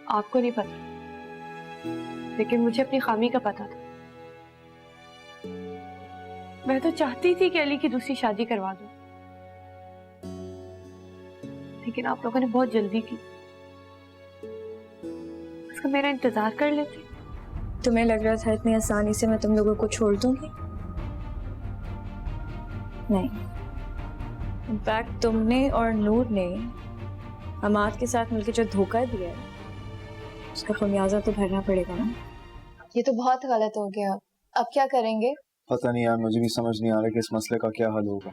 आपको नहीं पता, लेकिन मुझे अपनी खामी का पता था। मैं तो चाहती थी कि अली की दूसरी शादी करवा दूं, लेकिन आप लोगों ने बहुत जल्दी की। उसका मेरा इंतजार कर लेते। तुम्हें लग रहा था इतनी आसानी से मैं तुम लोगों को छोड़ दूंगी? नहीं, इनफैक्ट तुमने और नूर ने हमाद के साथ मिलकर जो धोखा दिया है उसका खमियाजा तो भरना पड़ेगा ना। ये तो बहुत गलत हो गया। अब क्या करेंगे? पता नहीं यार, मुझे भी समझ नहीं आ रहा कि इस मसले का क्या हल होगा।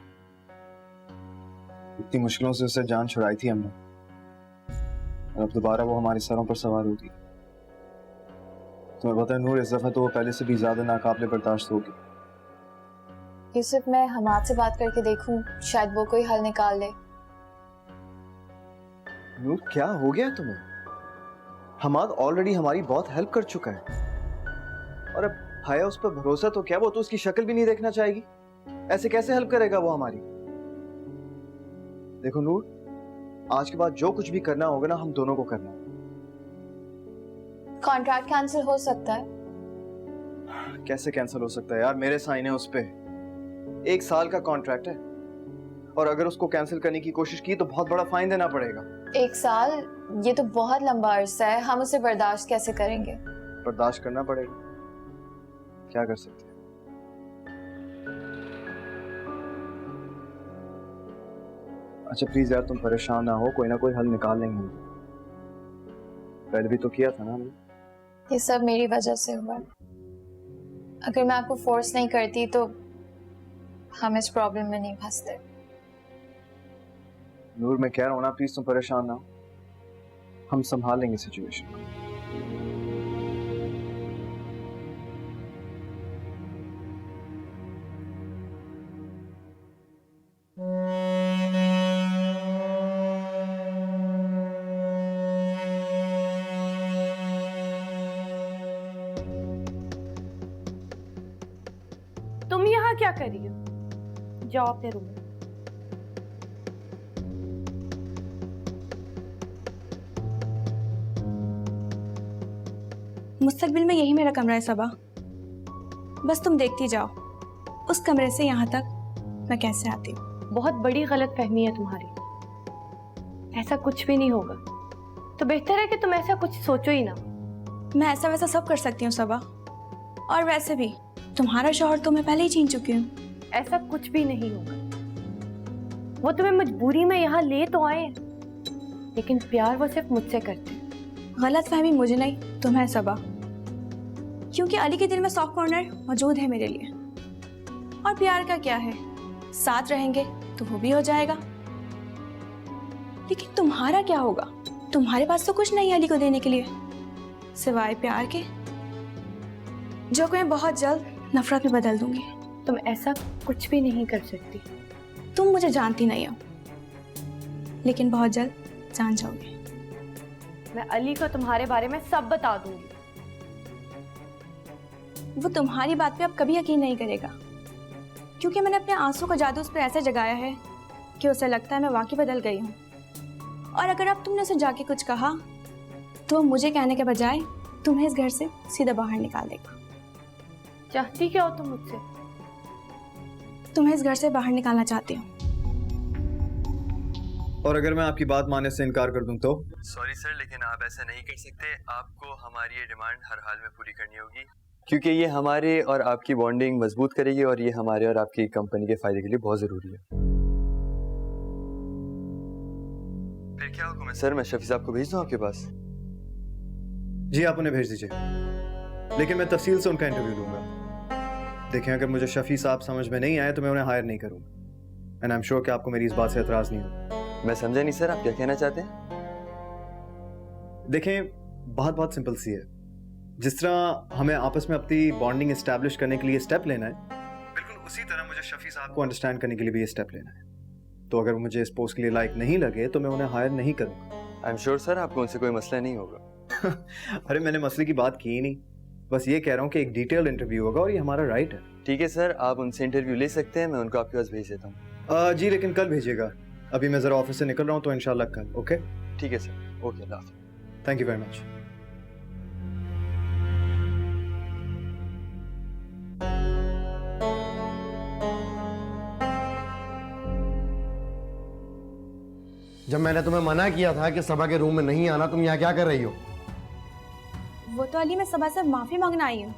इतनी मुश्किलों से उससे जान छुड़ाई थी हमने, और अब दोबारा वो हमारे सरों पर सवार होगी। तुम्हें पता है नूर, इस दफा तो वो पहले से भी ज्यादा नाकाबिले बर्दाश्त होगी। यूसुफ, मैं हमाद से बात करके देखूं, शायद वो कोई हल निकाल ले। नूर, क्या हो गया तुम्हें? हमाद ऑलरेडी हमारी बहुत हेल्प कर चुका है, और अब हाया उस पर भरोसा तो क्या, वो तो उसकी शक्ल भी नहीं देखना चाहेगी। ऐसे कैसे हेल्प करेगा वो हमारी? देखो नूर, आज के बाद जो कुछ भी करना होगा ना, हम दोनों को करना है। कॉन्ट्रैक्ट कैंसिल हो सकता है। कैसे कैंसिल हो सकता है यार? मेरे साइन है उस पे, 1 साल का कॉन्ट्रैक्ट है, और अगर उसको कैंसिल करने की कोशिश की तो बहुत बड़ा फाइन देना पड़ेगा। 1 साल, ये तो बहुत लंबा अरसा है। हम उसे बर्दाश्त कैसे करेंगे? बर्दाश्त करना पड़ेगा, क्या कर सकते हैं। अच्छा प्लीज यार, तुम परेशान ना हो, कोई ना कोई हल निकाल लेंगे। पहले भी तो किया था ना हमने। ये सब मेरी वजह से हुआ। अगर मैं आपको फोर्स नहीं करती तो हम इस प्रॉब्लम में नहीं फंसते। नूर, मैं कह रहा हूँ ना, प्लीज तुम परेशान ना हो, हम संभाल लेंगे सिचुएशन को। तुम यहाँ क्या कर रही हो? जाओ अपने रूम में। मुस्तकबिल में यही मेरा कमरा है सबा, बस तुम देखती जाओ उस कमरे से यहाँ तक मैं कैसे आती हूँ। बहुत बड़ी गलतफहमी है तुम्हारी, ऐसा कुछ भी नहीं होगा। तो बेहतर है कि तुम ऐसा कुछ सोचो ही ना। मैं ऐसा वैसा सब कर सकती हूँ सबा, और वैसे भी तुम्हारा शौहर तो मैं पहले ही छीन चुकी हूँ। ऐसा कुछ भी नहीं होगा। वो तुम्हें मजबूरी में यहाँ ले तो आए, लेकिन प्यार वो सिर्फ मुझसे करते हैं। गलतफहमी मुझे नहीं तुम्हें सबा, क्योंकि अली के दिल में सॉफ्ट कॉर्नर मौजूद है मेरे लिए। और प्यार का क्या है, साथ रहेंगे तो वो भी हो जाएगा। लेकिन तुम्हारा क्या होगा? तुम्हारे पास तो कुछ नहीं है अली को देने के लिए सिवाय प्यार के, जो को मैं बहुत जल्द नफरत में बदल दूंगी। तुम ऐसा कुछ भी नहीं कर सकती। तुम मुझे जानती नहीं हो, लेकिन बहुत जल्द जान जाओगे। मैं अली को तुम्हारे बारे में सब बता दूंगी। वो तुम्हारी बात पे अब कभी यकीन नहीं करेगा, क्योंकि मैंने अपने आंसू का जादू उस पर ऐसे जगाया है कि उसे लगता है मैं वाकई बदल गई हूँ। और अगर अब तुमने उसे जाके कुछ कहा तो मुझे कहने के बजाय तुम्हें इस घर से सीधा बाहर निकाल देगा। चाहती क्या हो तुम मुझसे? तुम्हें इस घर से बाहर निकालना चाहती हूँ। और अगर मैं आपकी बात मानने से इनकार कर दूं तो? सॉरी सर, लेकिन आप ऐसा नहीं कर सकते। आपको हमारी ये डिमांड हर हाल में पूरी करनी होगी, क्योंकि ये हमारे और आपकी बॉन्डिंग मजबूत करेगी, और ये हमारे और आपकी कंपनी के फायदे के लिए बहुत जरूरी है। फिर क्या हुक्म है सर? मैं शफी साहब को भेज दूं आपके पास? जी आप उन्हें भेज दीजिए, लेकिन मैं तफसील से उनका इंटरव्यू लूंगा। देखें, अगर मुझे शफी साहब समझ में नहीं आए तो मैं उन्हें हायर नहीं करूंगा। एंड आई एम श्योर कि आपको मेरी इस बात से एतराज नहीं होगा। मैं समझा नहीं सर, आप क्या कहना चाहते हैं? देखें, बात बहुत सिंपल सी है। जिस तरह हमें आपस में अपनी बॉन्डिंग एस्टैब्लिश करने के लिए स्टेप लेना है, बिल्कुल उसी तरह मुझे शफी साहब को अंडरस्टैंड करने के लिए भी ये स्टेप लेना है। तो अगर मुझे इस पोस्ट के लिए लायक नहीं लगे तो मैं उन्हें हायर नहीं करूंगा। आई एम श्योर सर, आपको उनसे कोई मसला नहीं होगा। अरे मैंने मसले की बात की ही नहीं, बस ये कह रहा हूँ कि एक डिटेल्ड इंटरव्यू होगा और ये हमारा राइट है। ठीक है सर, आप उनसे इंटरव्यू ले सकते हैं, मैं उनको आपके पास भेज देता हूँ। जी लेकिन कल भेजिएगा, अभी मैं जरा ऑफिस से निकल रहा हूँ, तो इंशाल्लाह कल। ओके ठीक है सर, ओके, अल्लाह हाफ़िज़। Thank you very much. जब मैंने तुम्हें मना किया था कि सबा के रूम में नहीं आना, तुम यहाँ क्या कर रही हो? वो तो अली, मैं सबा से माफी मांगना आई हूँ।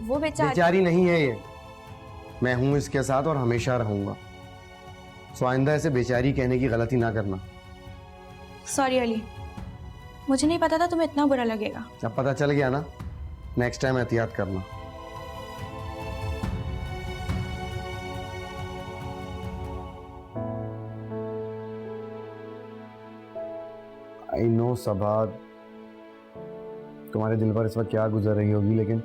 वो बेचारी बेचारी नहीं है ये, मैं हूं इसके साथ और हमेशा रहूंगा। सो आइंदा ऐसे बेचारी कहने की गलती ना करना। सॉरी अली, मुझे नहीं पता था तुम्हें इतना बुरा लगेगा। अब पता चल गया ना, नेक्स्ट टाइम एहतियात करना। आई नो सबा, तुम्हारे दिल पर इस वक्त क्या गुजर रही होगी, लेकिन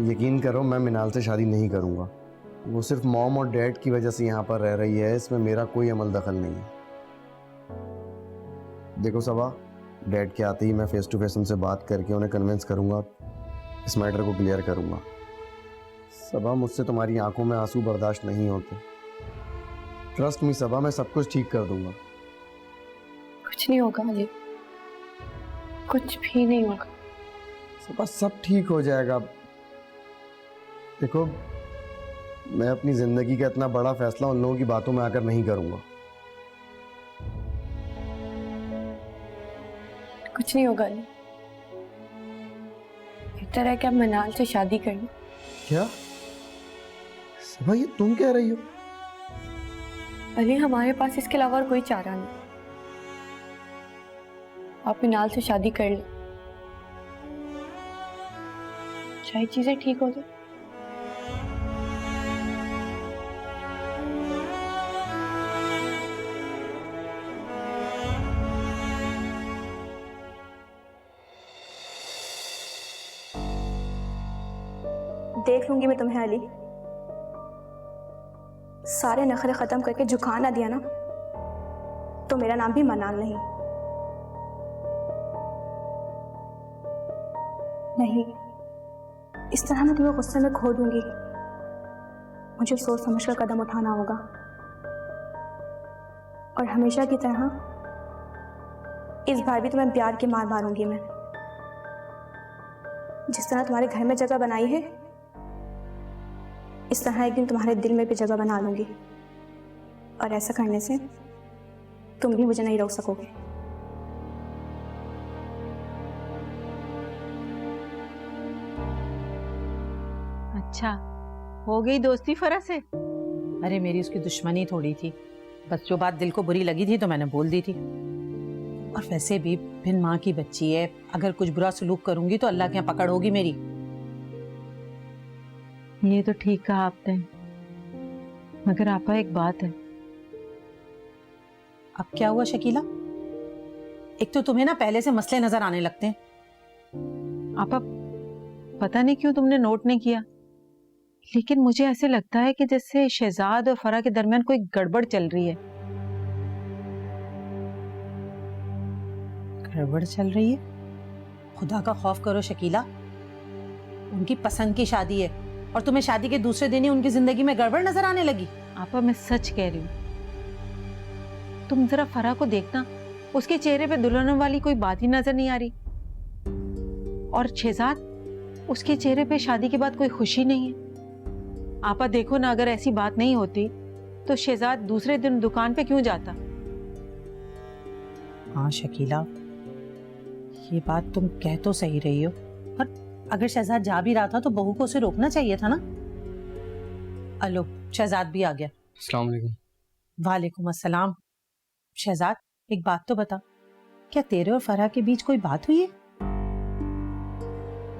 यकीन करो मैं मिनाल से शादी नहीं करूंगा। वो सिर्फ मॉम और डैड की वजह से यहाँ पर रह रही है, इसमें मेरा कोई अमल दखल नहीं है। देखो सबा, डैड के आते ही मैं फेस टू फेस उनसे बात करके उन्हें कन्विंस करूंगा, इस मैटर को क्लियर करूंगा। सबा, मुझसे तुम्हारी आंखों में आंसू बर्दाश्त नहीं होते। ट्रस्ट मी सबा, मैं सब कुछ ठीक कर दूंगा। कुछ नहीं होगा अली, कुछ भी नहीं होगा। सबा, सब ठीक हो जाएगा। देखो, मैं अपनी जिंदगी का इतना बड़ा फैसला उन लोगों की बातों में आकर नहीं करूंगा। कुछ नहीं होगा अली, बेहतर है कि आप मनाल से शादी कर लो। क्या सबा, ये तुम कह रही हो? अली, हमारे पास इसके अलावा और कोई चारा नहीं। आप मनाल से शादी कर लो, शायद चीजें ठीक हो जाए। देख लूंगी मैं तुम्हें अली। सारे नखरे खत्म करके झुका ना दिया ना, तो मेरा नाम भी मनाल नहीं। नहीं, इस तरह मैं तुम्हें गुस्से में खो दूंगी। मुझे सोच समझकर कदम उठाना होगा, और हमेशा की तरह इस बार भी तुम्हें प्यार की मार मारूंगी मैं। जिस तरह तुम्हारे घर में जगह बनाई है, इस तरह एक दिन तुम्हारे दिल में भी जगह बना लूंगी, और ऐसा करने से तुम भी मुझे नहीं रोक सकोगे। अच्छा, हो गई दोस्ती फरा से? अरे मेरी उसकी दुश्मनी थोड़ी थी, बस जो बात दिल को बुरी लगी थी तो मैंने बोल दी थी। और वैसे भी बिन माँ की बच्ची है, अगर कुछ बुरा सलूक करूंगी तो अल्लाह के यहाँ पकड़ होगी मेरी। ये तो ठीक कहा आपने, मगर आपा एक बात है। अब क्या हुआ शकीला? एक तो तुम्हें ना पहले से मसले नजर आने लगते हैं। आपा, पता नहीं क्यों तुमने नोट नहीं किया, लेकिन मुझे ऐसे लगता है कि जैसे शहजाद और फरा के दरमियान कोई गड़बड़ चल रही है। गड़बड़ चल रही है? खुदा का खौफ करो शकीला, उनकी पसंद की शादी है और तुम्हें शादी के दूसरे दिन ही उनकी जिंदगी में गड़बड़ नजर आने लगी। आपा, मैं सच कह रही हूँ। तुम जरा फरा को देखना, उसके चेहरे पे दुल्हनों वाली कोई बात ही नजर नहीं आ रही, और शहजाद, उसके चेहरे पे शादी के बाद कोई खुशी नहीं है। आपा देखो ना, अगर ऐसी बात नहीं होती तो शहजाद दूसरे दिन दुकान पे क्यों जाता? हाँ शकीला, ये बात तुम कह तो सही रही हो, पर अगर शहजाद जा भी रहा था तो बहू को उसे रोकना चाहिए था ना। अलो, शहजाद भी आ गया। अस्सलाम वालेकुम। वालेकुम अस्सलाम। शहजाद, एक बात तो बता, क्या तेरे और फराह के बीच कोई बात हुई है?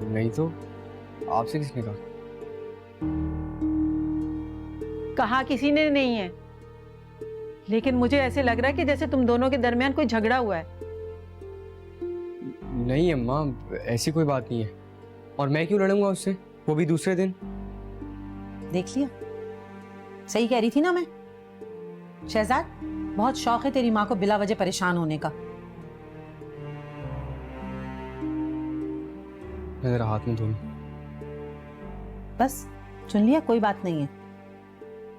नहीं तो, आपसे किसने कहा? कहा किसी ने नहीं है, लेकिन मुझे ऐसे लग रहा है कि जैसे तुम दोनों के दरमियान कोई झगड़ा हुआ है। नहीं अम्मा, ऐसी कोई बात नहीं है, और मैं क्यों लड़ूंगा उससे, वो भी दूसरे दिन। देख लिया, सही कह रही थी ना मैं। शहजाद, बहुत शौक है तेरी माँ को बिला वजह परेशान होने का। मैं जरा हाथ में धो लूं। बस सुन लिया, कोई बात नहीं है।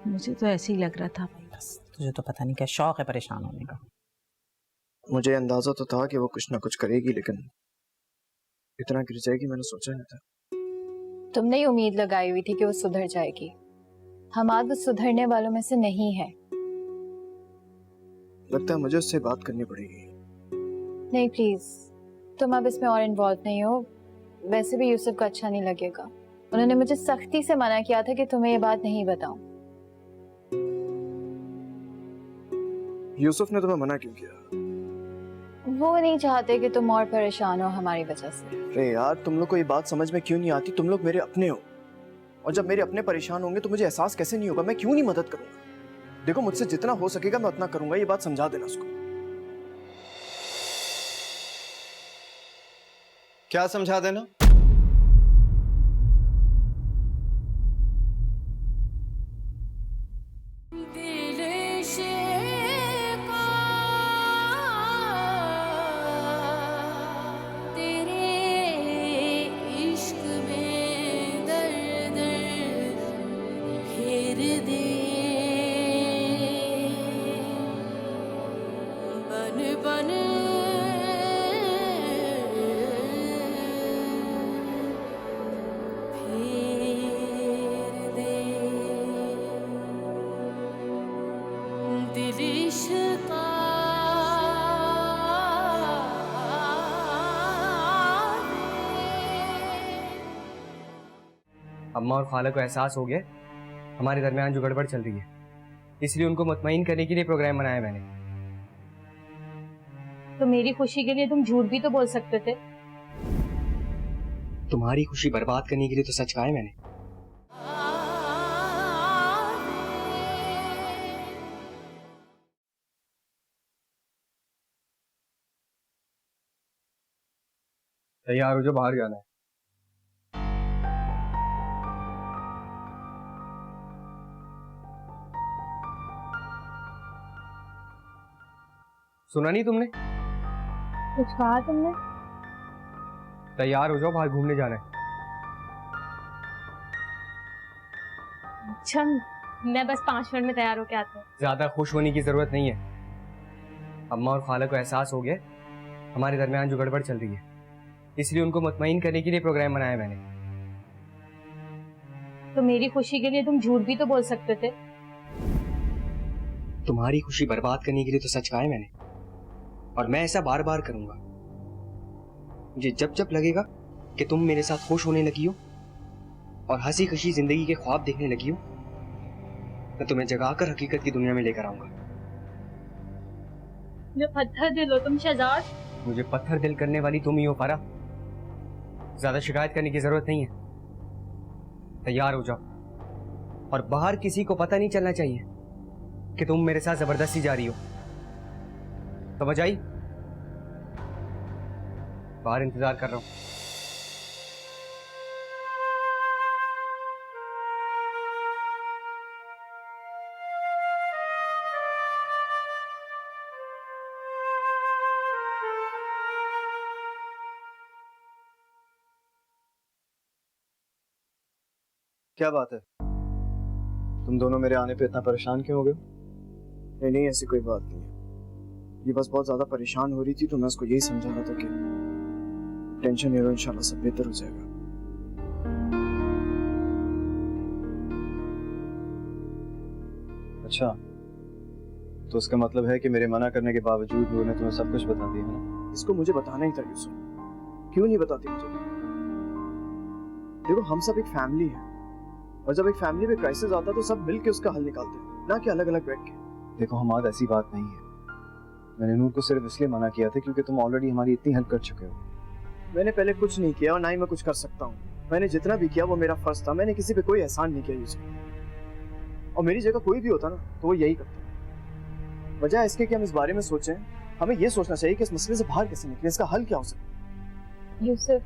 मुझे तो ऐसे ही लग रहा था। बस तुझे तो पता नहीं क्या शौक है परेशान होने का। मुझे अंदाजा तो था कि वो कुछ ना कुछ करेगी, लेकिन इतना गिर जाएगी मैंने सोचा नहीं था। तुमने ही उम्मीद लगाई हुई थी कि वो सुधर जाएगी। हमाद वो सुधरने वालों में से नहीं है। लगता है मुझे उससे बात करनी पड़ेगी। नहीं प्लीज, तुम अब इसमें और इन्वॉल्व नहीं हो। वैसे भी यूसुफ को अच्छा नहीं लगेगा। उन्होंने मुझे सख्ती से मना किया था कि तुम्हें ये बात नहीं बताऊं। यूसुफ ने तुम्हें मना क्यों किया? वो नहीं चाहते कि तुम और परेशान हो हमारी वजह से। अरे यार, तुम लोग को ये बात समझ में क्यों नहीं आती? तुम लोग मेरे अपने हो, और जब मेरे अपने परेशान होंगे तो मुझे एहसास कैसे नहीं होगा? मैं क्यों नहीं मदद करूंगा? देखो, मुझसे जितना हो सकेगा मैं उतना करूंगा, ये बात समझा देना उसको। क्या समझा देना? अम्मा और खाला को एहसास हो गया हमारे दरमियान जो गड़बड़ चल रही है, इसलिए उनको मुतमईन करने के लिए प्रोग्राम बनाया मैंने। तो मेरी खुशी के लिए तुम झूठ भी तो बोल सकते थे। तुम्हारी खुशी बर्बाद करने के लिए तो सच कहा है मैंने। तैयार हो जो, बाहर जाना है। सुना नहीं तुमने? कुछ कहा तुमने? तैयार हो जाओ, बाहर घूमने जाना है। अच्छा, मैं बस 5 मिनट में तैयार होके आता हूँ। ज्यादा खुश होने की जरूरत नहीं है। अम्मा और खाला को एहसास हो गया हमारे दरमियान जो गड़बड़ चल रही है, इसलिए उनको मुतमईन करने के लिए प्रोग्राम बनाया मैंने। तो मेरी खुशी के लिए तुम झूठ भी तो बोल सकते थे। तुम्हारी खुशी बर्बाद करने के लिए तो सच कहा है मैंने, और मैं ऐसा बार बार करूंगा। मुझे जब जब लगेगा कि तुम मेरे साथ खुश होने लगी हो और हंसी खुशी जिंदगी के ख्वाब देखने लगी हो, मैं तुम्हें जगाकर हकीकत की दुनिया में लेकर आऊंगा। मैं पत्थर दिल हो तुम शहजाद। मुझे पत्थर दिल करने वाली तुम ही हो फारा। ज्यादा शिकायत करने की जरूरत नहीं है। तैयार हो जाओ, और बाहर किसी को पता नहीं चलना चाहिए कि तुम मेरे साथ जबरदस्ती जा रही हो। समझ आई? बाहर इंतजार कर रहा हूं। क्या बात है? तुम दोनों मेरे आने पे इतना परेशान क्यों हो गए? नहीं नहीं, ऐसी कोई बात नहीं है। ये बस बहुत ज्यादा परेशान हो रही थी, तो मैं उसको यही समझा रहा था कि टेंशन नहीं लो, इंशाल्लाह सब बेहतर हो जाएगा। अच्छा, तो उसका मतलब है कि मेरे मना करने के बावजूद नूर ने तुम्हें सब कुछ बता दिया है ना? इसको मुझे बताना ही था यूसुफ, क्यों नहीं बताती मुझे? देखो, हम सब एक फैमिली है, और जब एक फैमिली में क्राइसिस आता है तो सब मिलके उसका हल निकालते हैं, ना कि अलग अलग बैठ के। देखो हमाद, ऐसी बात नहीं है। मैंने नूर को सिर्फ इसलिए मना किया था क्योंकि तुम ऑलरेडी हमारी इतनी हेल्प कर चुके हो। मैंने पहले कुछ नहीं किया और ना ही मैं कुछ कर सकता हूँ। मैंने जितना भी किया वो मेरा फर्ज था। मैंने किसी पे कोई एहसान नहीं किया यूसुफ, और मेरी जगह कोई भी होता ना तो वो यही करता। वजह इसके कि हम इस बारे में सोचें, हमें ये सोचना चाहिए कि इस मसले से बाहर कैसे निकले, इसका हल क्या हो सकता है। यूसुफ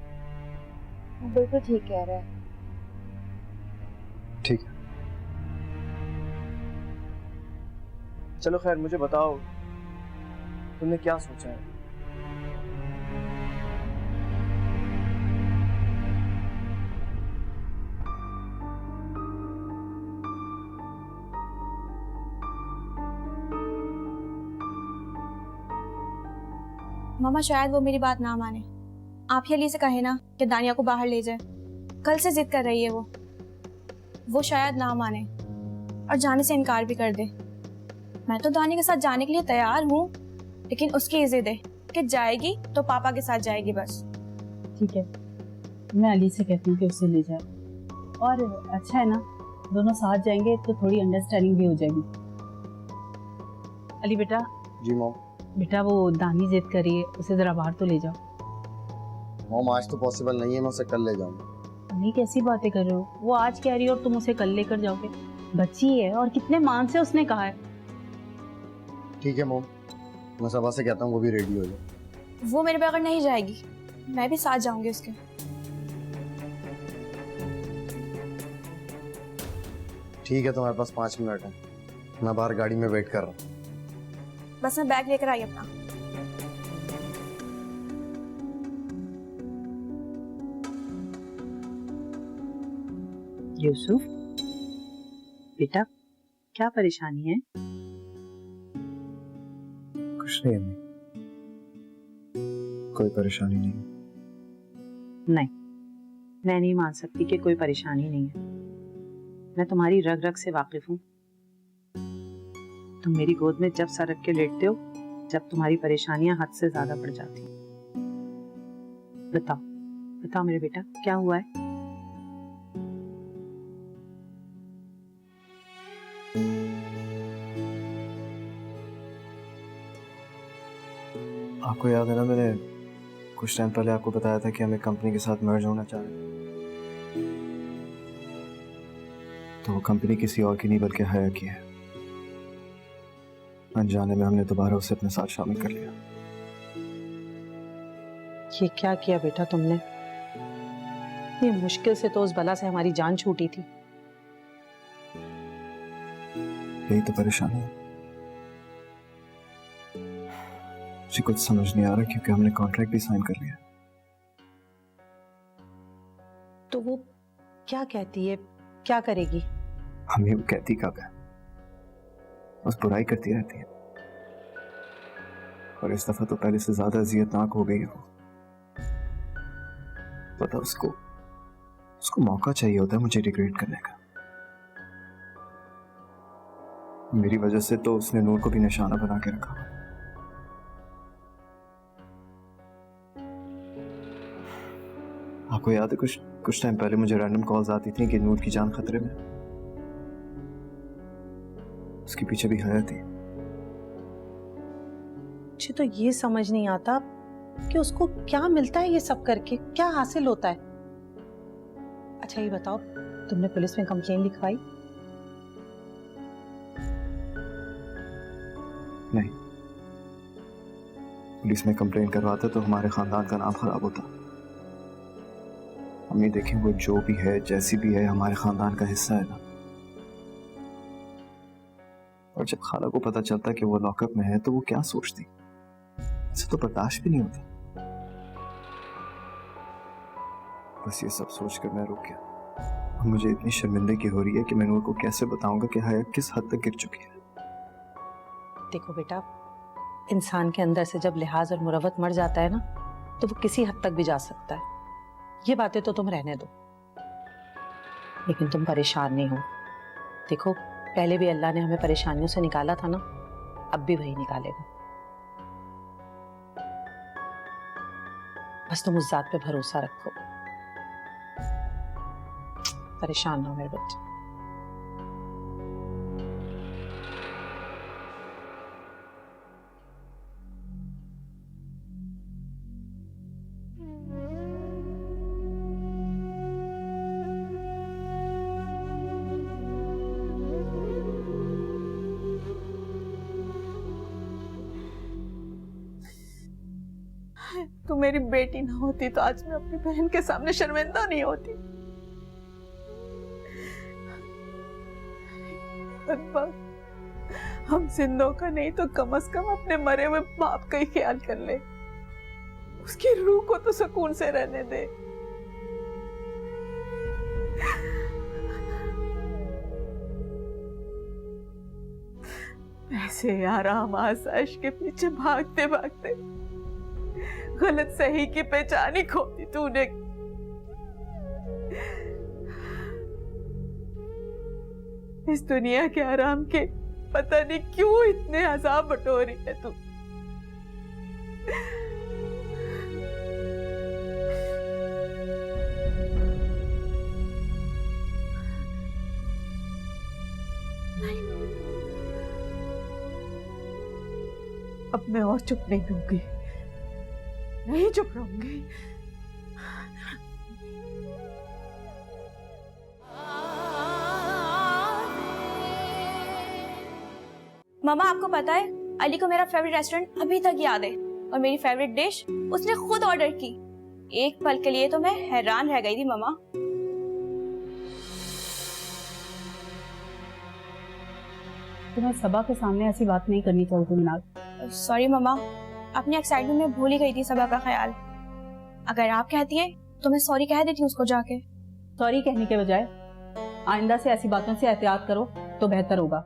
बिल्कुल ठीक कह रहा है। ठीक है, चलो खैर, मुझे बताओ तुमने क्या सोचा है? मामा, शायद वो मेरी बात ना माने। आप ही अली से कहे ना कि दानिया को बाहर ले जाए। कल से जिद कर रही है वो शायद ना माने और जाने से इनकार भी कर दे। मैं तो दानी के साथ जाने के लिए तैयार हूँ, लेकिन उसकी जिद है कि जाएगी तो पापा के साथ जाएगी बस। ठीक है, मैं अली से कहती हूँ कि उसे ले जाए। और अच्छा है ना, दोनों साथ जाएंगे तो थोड़ी अंडरस्टैंडिंग भी हो जाएगी। अली बेटा। जी मॉम। बेटा वो दानी जिद करी है, उसे जरा बाहर तो ले जाओ। मॉम आज तो पॉसिबल नहीं है, मैं उसे कल ले जाऊंगा। अली कैसी बातें कर रहे हो, वो आज कह रही है और तुम उसे कल लेकर जाओगे? बच्ची है और कितने मान से उसने कहा है। ठीक है मॉम, मैं सबा से कहता हूँ वो भी रेडी हो जाए। वो मेरे बगैर नहीं जाएगी, मैं भी साथ जाऊंगी उसके। ठीक है, तुम्हारे पास 5 मिनट है, मैं बाहर गाड़ी में वेट कर रहा हूँ। बस मैं बैग लेकर आई अपना। यूसुफ बेटा, क्या परेशानी है? कुछ नहीं अम्मी, कोई परेशानी नहीं। नहीं, मैं नहीं मान सकती कि कोई परेशानी नहीं है। मैं तुम्हारी रग रग से वाकिफ हूँ। तुम मेरी गोद में जब सर रख के लेटते हो, जब तुम्हारी परेशानियां हद से ज्यादा बढ़ जाती हैं। बताओ बताओ मेरे बेटा, क्या हुआ है? आपको याद है ना, मैंने कुछ टाइम पहले आपको बताया था कि हमें कंपनी के साथ मर्ज होना चाह रहे हैं। तो वो कंपनी किसी और की नहीं बल्कि हया की है। अनजाने में हमने दोबारा उसे अपने साथ शामिल कर लिया। ये क्या किया बेटा तुमने? ये मुश्किल से तो उस बला से हमारी जान छूटी थी। यही तो परेशानी है, मुझे कुछ समझ नहीं आ रहा क्योंकि हमने कॉन्ट्रैक्ट भी साइन कर लिया। तो वो क्या कहती है, क्या करेगी? हमें वो कहती कब है, बस बुराई करती रहती है। और इस दफा तो पहले से ज्यादा अजियतनाक हो गई है वो। पता उसको मौका चाहिए होता है मुझे डिग्रेड करने का। मेरी वजह से तो उसने नूर को भी निशाना बना के रखा। आपको याद है कुछ टाइम पहले मुझे रैंडम कॉल्स आती थी कि नूर की जान खतरे में, उसके पीछे भी हया थी। मुझे तो ये समझ नहीं आता कि उसको क्या मिलता है ये सब करके, क्या हासिल होता है। अच्छा ये बताओ, तुमने पुलिस में कंप्लेन लिखवाई? नहीं, पुलिस में कंप्लेन करवाते तो हमारे खानदान का नाम खराब होता। अम्मी देखें, वो जो भी है जैसी भी है हमारे खानदान का हिस्सा है ना। और जब खाला को पता चलता कि वो लॉकअप में है तो वो क्या सोचती, इसे तो बर्दाश्त भी नहीं होता। बस ये सब सोचकर मैं रुक गया। और मुझे इतनी शर्मिंदगी हो रही है कि मैं नूर को कैसे बताऊंगा कि हया किस हद तक गिर चुकी है। देखो बेटा, इंसान के अंदर से जब लिहाज और मुरवत मर जाता है ना, तो वो किसी हद तक भी जा सकता है। ये बातें तो तुम रहने दो, लेकिन तुम परेशान नहीं हो। देखो, पहले भी अल्लाह ने हमें परेशानियों से निकाला था ना, अब भी वही निकालेगा। बस तुम उस जात पे भरोसा रखो। परेशान ना हो मेरे बच्चे। तू मेरी बेटी ना होती तो आज मैं अपनी बहन के सामने शर्मिंदा नहीं होती। हम जिंदों का नहीं तो कम से कम अपने मरे हुए बाप का ही ख्याल कर ले, उसकी रूह को तो सुकून से रहने दे। ऐसे आराम आसाइश के पीछे भागते भागते गलत सही की पहचान ही खो दी तूने। इस दुनिया के आराम के पता नहीं क्यों इतने अजाब बटो रही है तू। अब मैं और चुप नहीं रहूंगी, नहीं चुप रहूंगी। मामा आपको पता है अली को मेरा फेवरेट रेस्टोरेंट अभी तक याद है, और मेरी फेवरेट डिश उसने खुद ऑर्डर की। एक पल के लिए तो मैं हैरान रह गई थी मामा। तुम्हें सबा के सामने ऐसी बात नहीं करनी चाहिए मिनाल। सॉरी मामा, अपनी एक्साइटमेंट में भूल ही गई थी सबा का ख्याल। अगर आप कहती है तो मैं सॉरी कह देती उसको जाके। सॉरी कहने के बजाय आइंदा से ऐसी बातों से एहतियात करो तो बेहतर होगा।